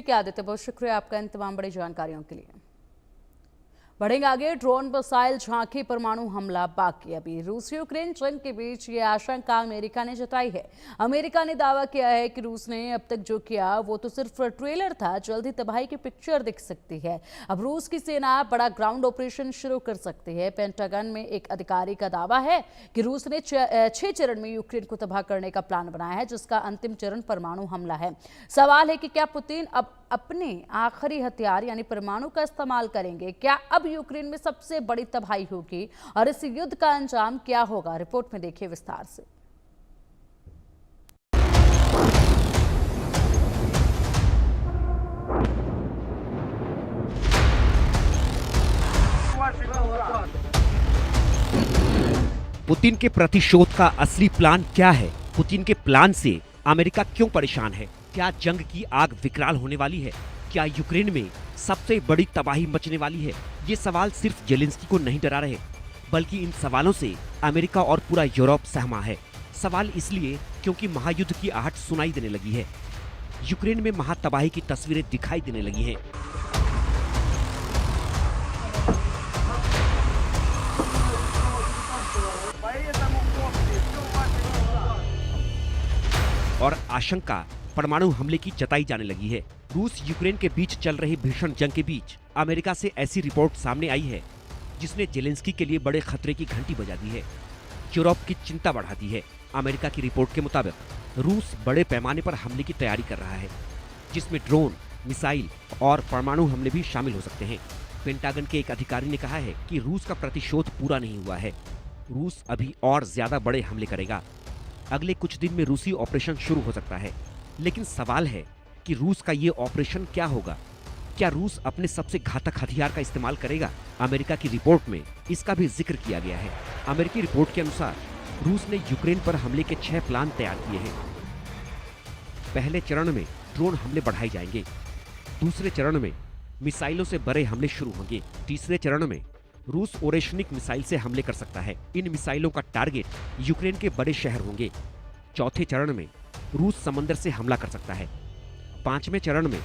ठीक है आदित्य, बहुत शुक्रिया आपका इन तमाम बड़ी जानकारियों के लिए। बढ़ेंगे आगे। ड्रोन मिसाइल झांकी परमाणु हमला बाकी। अभी रूस यूक्रेन जंग के बीच ये आशंका अमेरिका ने जताई है। अमेरिका ने दावा किया है कि रूस ने अब तक जो किया वो तो सिर्फ ट्रेलर था, जल्द ही तबाही की पिक्चर दिख सकती है। अब रूस की सेना बड़ा ग्राउंड ऑपरेशन शुरू कर सकती है। पेंटागन में एक अधिकारी का दावा है कि रूस ने 6 चरण में यूक्रेन को तबाह करने का प्लान बनाया है, जिसका अंतिम चरण परमाणु हमला है। सवाल है कि क्या पुतिन अब अपने आखिरी हथियार यानी परमाणु का इस्तेमाल करेंगे? क्या अब यूक्रेन में सबसे बड़ी तबाही होगी और इस युद्ध का अंजाम क्या होगा? रिपोर्ट में देखिए विस्तार से। पुतिन के प्रतिशोध का असली प्लान क्या है? पुतिन के प्लान से अमेरिका क्यों परेशान है? क्या जंग की आग विकराल होने वाली है? क्या यूक्रेन में सबसे बड़ी तबाही मचने वाली है? ये सवाल सिर्फ जेलेंस्की को नहीं डरा रहे, बल्कि इन सवालों से अमेरिका और पूरा यूरोप सहमा है। सवाल इसलिए क्योंकि महायुद्ध की आहट सुनाई देने लगी है। यूक्रेन में महातबाही की तस्वीरें दिखाई देने लगी हैं। और आशंका परमाणु हमले की जताई जाने लगी है। रूस यूक्रेन के बीच चल रही भीषण जंग के बीच अमेरिका से ऐसी रिपोर्ट सामने आई है जिसने जेलेंस्की के लिए बड़े खतरे की घंटी बजा दी है, यूरोप की चिंता बढ़ा दी है। अमेरिका की रिपोर्ट के मुताबिक रूस बड़े पैमाने पर हमले की तैयारी कर रहा है, जिसमें ड्रोन, मिसाइल और परमाणु हमले भी शामिल हो सकते हैं। पेंटागन के एक अधिकारी ने कहा है कि रूस का प्रतिशोध पूरा नहीं हुआ है। रूस अभी और ज्यादा बड़े हमले करेगा। अगले कुछ दिन में रूसी ऑपरेशन शुरू हो सकता है, लेकिन सवाल है कि रूस का ये ऑपरेशन क्या होगा? क्या रूस अपने सबसे घातक हथियार का इस्तेमाल करेगा? अमेरिका की रिपोर्ट में इसका भी जिक्र किया गया है। अमेरिकी रिपोर्ट के अनुसार रूस ने यूक्रेन पर हमले के 6 प्लान तैयार किए हैं। पहले चरण में ड्रोन हमले बढ़ाए जाएंगे। दूसरे चरण में मिसाइलों से बड़े हमले शुरू होंगे। तीसरे चरण में रूस ओरेशनिक मिसाइल से हमले कर सकता है। इन मिसाइलों का टारगेट यूक्रेन के बड़े शहर होंगे। चौथे चरण में रूस समंदर से हमला कर सकता है। पांचवें चरण में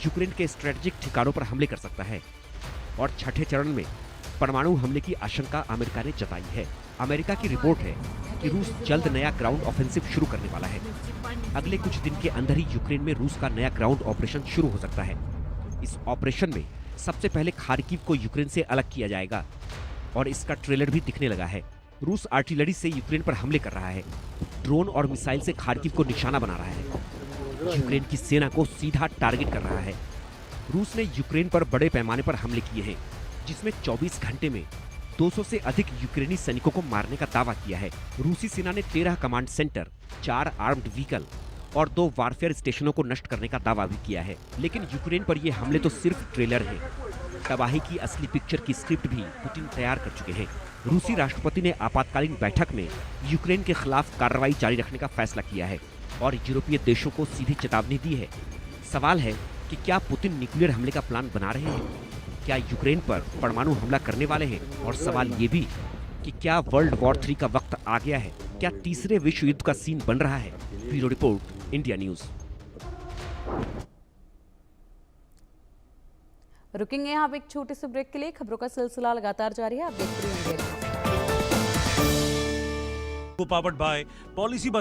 यूक्रेन के स्ट्रेटेजिक ठिकानों पर हमले कर सकता है। और छठे चरण में परमाणु हमले की आशंका अमेरिका ने जताई है। अमेरिका की रिपोर्ट है कि रूस जल्द नया ग्राउंड ऑफेंसिव शुरू करने वाला है। अगले कुछ दिन के अंदर ही यूक्रेन में रूस का नया ग्राउंड ऑपरेशन शुरू हो सकता है। इस ऑपरेशन में सबसे पहले खार्किव को यूक्रेन से अलग किया जाएगा और इसका ट्रेलर भी दिखने लगा है। रूस आर्टिलरी से यूक्रेन पर हमले कर रहा है, ड्रोन और मिसाइल से खार्किव को निशाना बना रहा है, यूक्रेन की सेना को सीधा टारगेट कर रहा है। रूस ने यूक्रेन पर बड़े पैमाने पर हमले किए हैं, जिसमें 24 घंटे में 200 से अधिक यूक्रेनी सैनिकों को मारने का दावा किया है। रूसी सेना ने 13 कमांड सेंटर, 4 आर्म्ड व्हीकल और 2 वारफेयर स्टेशनों को नष्ट करने का दावा भी किया है। लेकिन यूक्रेन पर ये हमले तो सिर्फ ट्रेलर हैं। तबाही की असली पिक्चर की स्क्रिप्ट भी पुतिन तैयार कर चुके हैं। रूसी राष्ट्रपति ने आपातकालीन बैठक में यूक्रेन के खिलाफ कार्रवाई जारी रखने का फैसला किया है और यूरोपीय देशों को सीधी चेतावनी दी है। सवाल है कि क्या पुतिन न्यूक्लियर हमले का प्लान बना रहे हैं? क्या यूक्रेन पर परमाणु हमला करने वाले हैं? और सवाल ये भी कि क्या वर्ल्ड वॉर 3 का वक्त आ गया है? क्या तीसरे विश्व युद्ध का सीन बन रहा है? Bureau report, India news. रुकेंगे यहाँ पे एक छोटे से ब्रेक के लिए। खबरों का सिलसिला लगातार जारी है, आप देखते रहिए India news. Powered by policy बस।